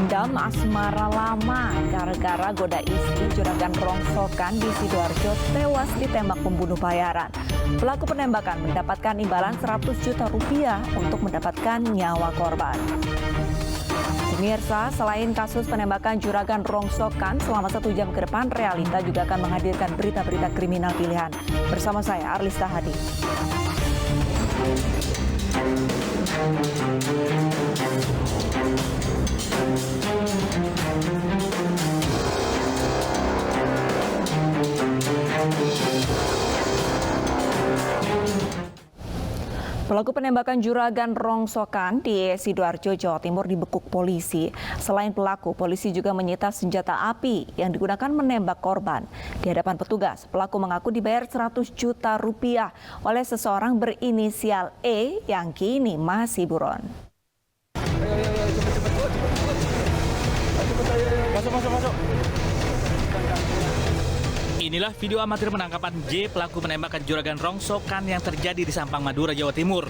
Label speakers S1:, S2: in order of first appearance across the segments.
S1: Dendam asmara lama gara-gara goda istri, juragan rongsokan di Sidoarjo tewas ditembak pembunuh bayaran. Pelaku penembakan mendapatkan imbalan 100 juta rupiah untuk mendapatkan nyawa korban. Pemirsa, selain kasus penembakan juragan rongsokan selama 1 jam ke depan, Realita juga akan menghadirkan berita-berita kriminal pilihan. Bersama saya, Arlista Hadi. Pelaku penembakan juragan rongsokan di Sidoarjo, Jawa Timur dibekuk polisi. Selain pelaku, polisi juga menyita senjata api yang digunakan menembak korban. Di hadapan petugas, pelaku mengaku dibayar 100 juta rupiah oleh seseorang berinisial E yang kini masih buron.
S2: Masuk. Inilah video amatir penangkapan J, pelaku penembakan juragan rongsokan yang terjadi di Sampang, Madura, Jawa Timur.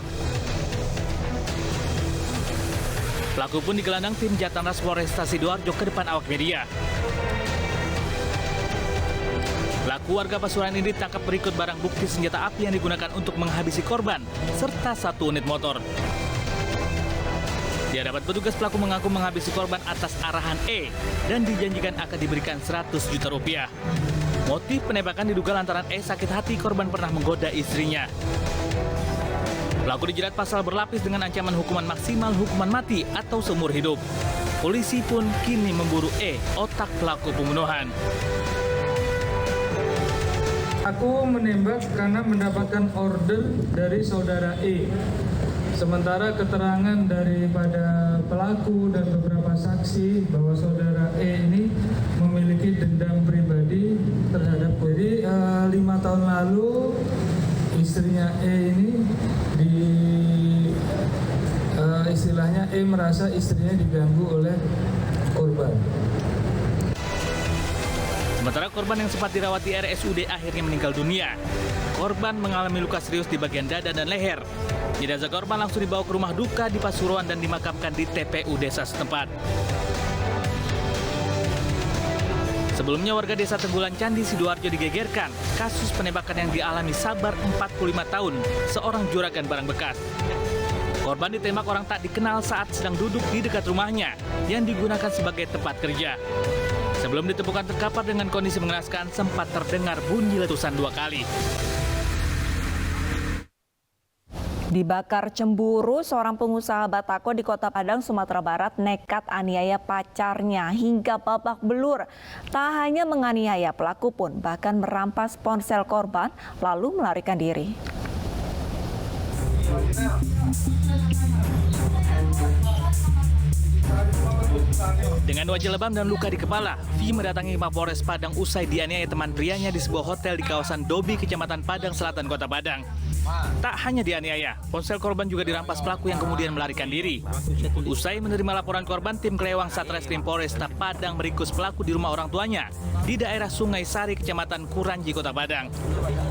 S2: Pelaku pun digelandang tim Jatan Ras Polresta Sidoarjo ke depan awak media. Pelaku warga Pasuruan ini ditangkap berikut barang bukti senjata api yang digunakan untuk menghabisi korban, serta 1 unit motor. Di hadapan petugas, pelaku mengaku menghabisi korban atas arahan E dan dijanjikan akan diberikan 100 juta rupiah. Motif penembakan diduga lantaran E sakit hati korban pernah menggoda istrinya. Pelaku dijerat pasal berlapis dengan ancaman hukuman maksimal hukuman mati atau seumur hidup. Polisi pun kini memburu E, otak pelaku pembunuhan.
S3: Aku menembak karena mendapatkan order dari saudara E. Sementara keterangan daripada pelaku dan beberapa saksi bahwa saudara E ini memiliki dendam pribadi terhadap jadi 5 tahun lalu istrinya E ini istilahnya E merasa istrinya diganggu oleh korban.
S2: Sementara korban yang sempat dirawat di RSUD akhirnya meninggal dunia. Korban mengalami luka serius di bagian dada dan leher. Jenazah korban langsung dibawa ke rumah duka di Pasuruan dan dimakamkan di TPU desa setempat. Sebelumnya warga desa Tenggulan Candi, Sidoarjo digegerkan kasus penembakan yang dialami Sabar 45 tahun, seorang juragan barang bekas. Korban ditembak orang tak dikenal saat sedang duduk di dekat rumahnya yang digunakan sebagai tempat kerja. Sebelum ditemukan terkapar dengan kondisi mengenaskan, sempat terdengar bunyi letusan 2 kali.
S1: Dibakar cemburu, seorang pengusaha batako di Kota Padang, Sumatera Barat nekat aniaya pacarnya hingga babak belur. Tak hanya menganiaya, pelaku pun bahkan merampas ponsel korban lalu melarikan diri.
S2: Dengan wajah lebam dan luka di kepala, V mendatangi Mapolres Padang usai dianiaya teman prianya di sebuah hotel di kawasan Dobi, Kecamatan Padang Selatan, Kota Padang. Tak hanya dianiaya, ponsel korban juga dirampas pelaku yang kemudian melarikan diri. Usai menerima laporan korban, tim Kelewang Satreskrim Polresta Padang meringkus pelaku di rumah orang tuanya di daerah Sungai Sari, Kecamatan Kuranji, Kota Padang.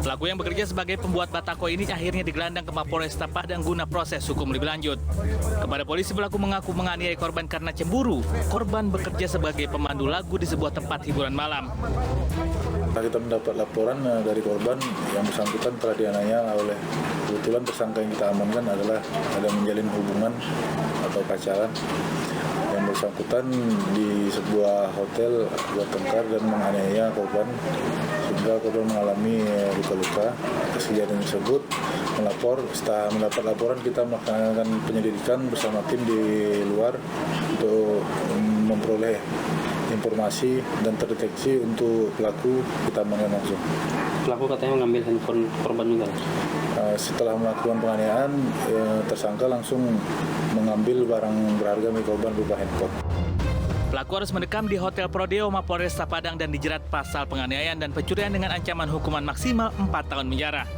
S2: Pelaku yang bekerja sebagai pembuat batako ini akhirnya digelandang ke Mapolresta Padang guna proses hukum lebih lanjut. Kepada polisi, pelaku mengaku menganiaya korban karena cemburu. Korban bekerja sebagai pemandu lagu di sebuah tempat hiburan malam.
S4: Kita mendapat laporan dari korban yang bersangkutan telah dianiaya oleh kebetulan tersangka yang kita amankan adalah ada menjalin hubungan atau pacaran yang bersangkutan di sebuah hotel buat tengkar dan menganiaya korban sehingga korban mengalami luka-luka. Atas kejadian tersebut setelah mendapat laporan kita melaksanakan penyelidikan bersama tim di luar untuk memperoleh informasi dan terdeteksi untuk pelaku kita amankan langsung.
S5: Pelaku katanya mengambil handphone korban juga.
S4: Setelah melakukan penganiayaan, tersangka langsung mengambil barang berharga milik korban berupa handphone.
S2: Pelaku harus mendekam di Hotel Prodeo Mapolresta Padang dan dijerat pasal penganiayaan dan pencurian dengan ancaman hukuman maksimal 4 tahun penjara.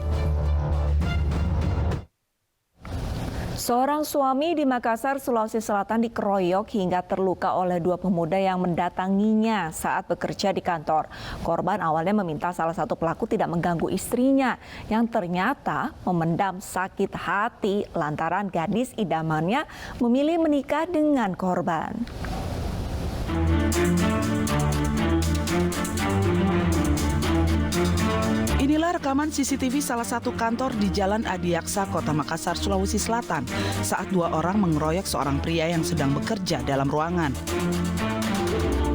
S1: Seorang suami di Makassar, Sulawesi Selatan dikeroyok hingga terluka oleh 2 pemuda yang mendatanginya saat bekerja di kantor. Korban awalnya meminta salah satu pelaku tidak mengganggu istrinya yang ternyata memendam sakit hati lantaran gadis idamannya memilih menikah dengan korban.
S6: Inilah rekaman CCTV salah satu kantor di Jalan Adiaksa, Kota Makassar, Sulawesi Selatan, saat dua orang mengeroyok seorang pria yang sedang bekerja dalam ruangan.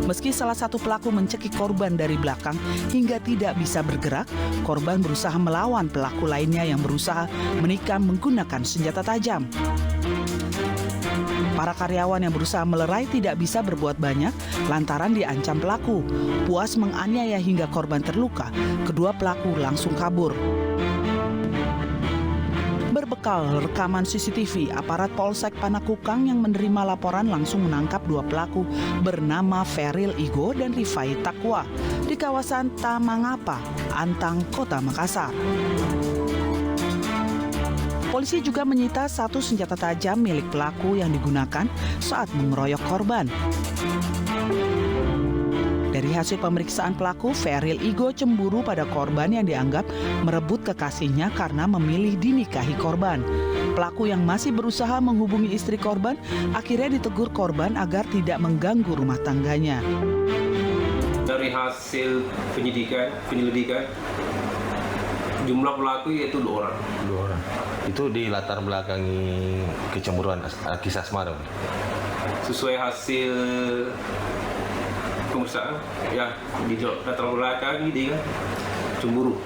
S6: Meski salah satu pelaku mencekik korban dari belakang hingga tidak bisa bergerak, korban berusaha melawan pelaku lainnya yang berusaha menikam menggunakan senjata tajam. Para karyawan yang berusaha melerai tidak bisa berbuat banyak lantaran diancam pelaku. Puas menganiaya hingga korban terluka, kedua pelaku langsung kabur. Berbekal rekaman CCTV, aparat Polsek Panakukang yang menerima laporan langsung menangkap dua pelaku bernama Feril Igo dan Rifai Takwa di kawasan Tamangapa, Antang, Kota Makassar. Polisi juga menyita satu senjata tajam milik pelaku yang digunakan saat mengeroyok korban. Dari hasil pemeriksaan pelaku, Feril Igo cemburu pada korban yang dianggap merebut kekasihnya karena memilih dinikahi korban. Pelaku yang masih berusaha menghubungi istri korban akhirnya ditegur korban agar tidak mengganggu rumah tangganya.
S7: Dari hasil penyelidikan, jumlah pelaku yaitu 2 orang.
S8: 2 orang. Itu di latar belakangi kecemburuan kisah asmara.
S7: Sesuai hasil pemeriksaan, ya di latar belakang dia cemburu.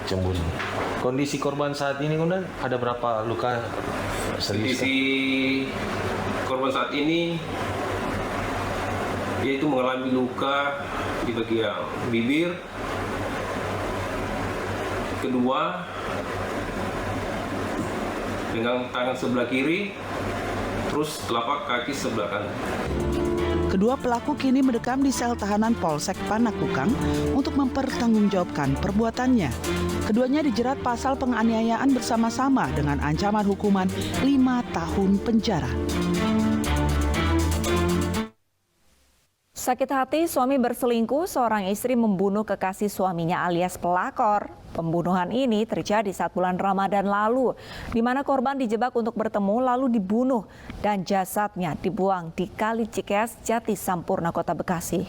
S8: Kondisi korban saat ini, Komandan, ada berapa luka serius?
S7: Kondisi korban saat ini yaitu mengalami luka di bagian bibir, kedua dengan tangan sebelah kiri, terus telapak kaki sebelah kanan.
S6: Kedua pelaku kini mendekam di sel tahanan Polsek Panakukang untuk mempertanggungjawabkan perbuatannya. Keduanya dijerat pasal penganiayaan bersama-sama dengan ancaman hukuman 5 tahun penjara.
S1: Sakit hati suami berselingkuh, seorang istri membunuh kekasih suaminya alias pelakor. Pembunuhan ini terjadi saat bulan Ramadan lalu, di mana korban dijebak untuk bertemu lalu dibunuh dan jasadnya dibuang di Kali Cikeas, Jati Sampurna, Kota Bekasi.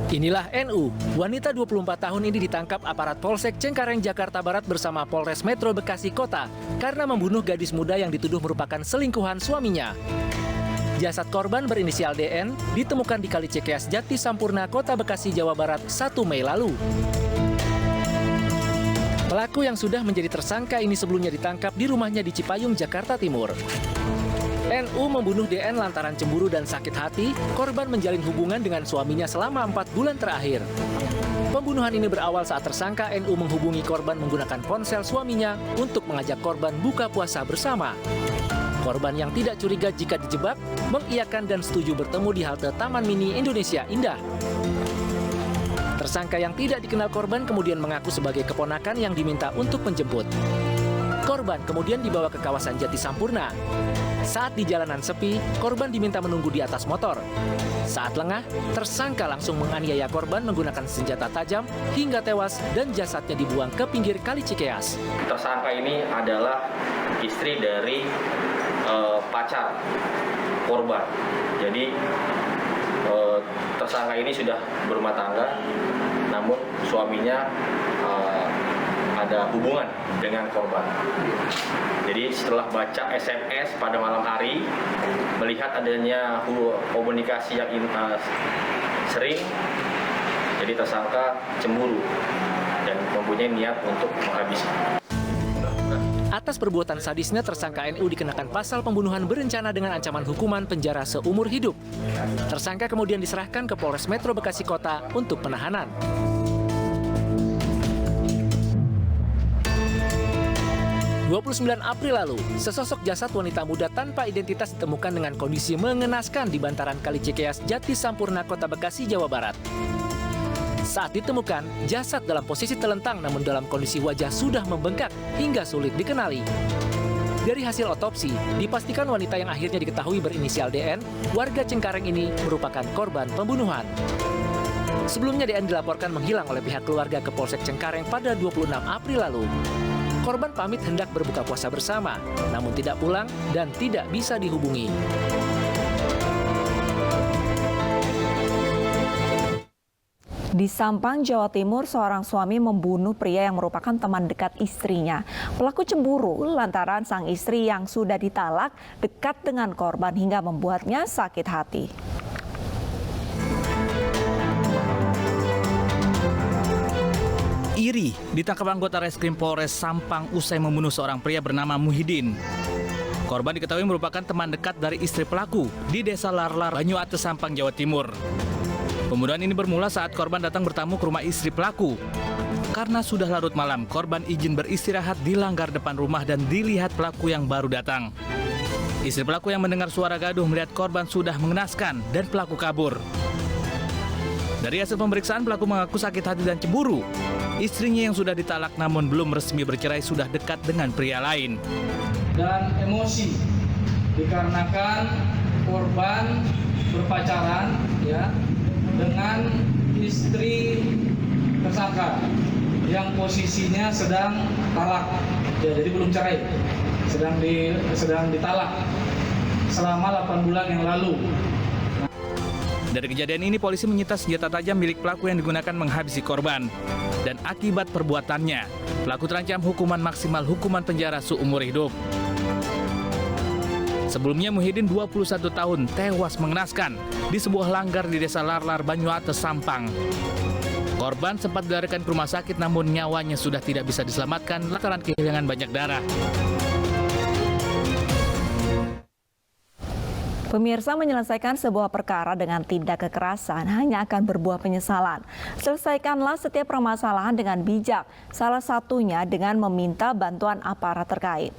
S2: Inilah NU, wanita 24 tahun ini ditangkap aparat Polsek Cengkareng, Jakarta Barat bersama Polres Metro Bekasi Kota karena membunuh gadis muda yang dituduh merupakan selingkuhan suaminya. Jasad korban berinisial DN ditemukan di Kali Cikeas, Jati Sampurna, Kota Bekasi, Jawa Barat 1 Mei lalu. Pelaku yang sudah menjadi tersangka ini sebelumnya ditangkap di rumahnya di Cipayung, Jakarta Timur. NU membunuh DN lantaran cemburu dan sakit hati, korban menjalin hubungan dengan suaminya selama 4 bulan terakhir. Pembunuhan ini berawal saat tersangka NU menghubungi korban menggunakan ponsel suaminya untuk mengajak korban buka puasa bersama. Korban yang tidak curiga jika dijebak, mengiyakan dan setuju bertemu di halte Taman Mini Indonesia Indah. Tersangka yang tidak dikenal korban kemudian mengaku sebagai keponakan yang diminta untuk menjemput. Korban kemudian dibawa ke kawasan Jati Sampurna. Saat di jalanan sepi, korban diminta menunggu di atas motor. Saat lengah, tersangka langsung menganiaya korban menggunakan senjata tajam hingga tewas dan jasadnya dibuang ke pinggir Kali Cikeas.
S9: Tersangka ini adalah istri dari pacar korban. Jadi tersangka ini sudah berumah tangga, namun suaminya ada hubungan dengan korban. Jadi setelah baca SMS pada malam hari, melihat adanya komunikasi yang sering, jadi tersangka cemburu dan mempunyai niat untuk menghabisi.
S2: Atas perbuatan sadisnya, tersangka NU dikenakan pasal pembunuhan berencana dengan ancaman hukuman penjara seumur hidup. Tersangka kemudian diserahkan ke Polres Metro Bekasi Kota untuk penahanan. 29 April lalu, sesosok jasad wanita muda tanpa identitas ditemukan dengan kondisi mengenaskan di bantaran Kali Cikeas, Jati Sampurna, Kota Bekasi, Jawa Barat. Saat ditemukan, jasad dalam posisi telentang namun dalam kondisi wajah sudah membengkak hingga sulit dikenali. Dari hasil otopsi, dipastikan wanita yang akhirnya diketahui berinisial DN, warga Cengkareng ini merupakan korban pembunuhan. Sebelumnya DN dilaporkan menghilang oleh pihak keluarga ke Polsek Cengkareng pada 26 April lalu.
S10: Korban pamit hendak berbuka puasa bersama, namun tidak pulang dan tidak bisa dihubungi.
S1: Di Sampang, Jawa Timur, seorang suami membunuh pria yang merupakan teman dekat istrinya. Pelaku cemburu lantaran sang istri yang sudah ditalak dekat dengan korban hingga membuatnya sakit hati.
S2: Iri ditangkap anggota Reskrim Polres Sampang usai membunuh seorang pria bernama Muhyiddin. Korban diketahui merupakan teman dekat dari istri pelaku di Desa Larlar, Banyuates, Sampang, Jawa Timur. Pembunuhan ini bermula saat korban datang bertamu ke rumah istri pelaku. Karena sudah larut malam, korban izin beristirahat di langgar depan rumah dan dilihat pelaku yang baru datang. Istri pelaku yang mendengar suara gaduh melihat korban sudah mengenaskan dan pelaku kabur. Dari hasil pemeriksaan, pelaku mengaku sakit hati dan cemburu. Istrinya yang sudah ditalak namun belum resmi bercerai sudah dekat dengan pria lain.
S3: Dan emosi dikarenakan korban berpacaran ya dengan istri tersangka yang posisinya sedang talak, ya, jadi belum cerai, sedang ditalak selama 8 bulan yang lalu.
S2: Dari kejadian ini, polisi menyita senjata tajam milik pelaku yang digunakan menghabisi korban. Dan akibat perbuatannya, pelaku terancam hukuman maksimal hukuman penjara seumur hidup. Sebelumnya Muhyiddin 21 tahun tewas mengenaskan di sebuah langgar di Desa Larlar, Banyuates, Sampang. Korban sempat dilarikan ke rumah sakit namun nyawanya sudah tidak bisa diselamatkan lantaran kehilangan banyak darah.
S1: Pemirsa, menyelesaikan sebuah perkara dengan tindak kekerasan hanya akan berbuah penyesalan. Selesaikanlah setiap permasalahan dengan bijak, salah satunya dengan meminta bantuan aparat terkait.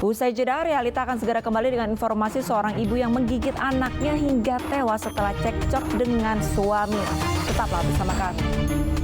S1: Usai jeda, Realita akan segera kembali dengan informasi seorang ibu yang menggigit anaknya hingga tewas setelah cekcok dengan suami. Tetaplah bersama kami.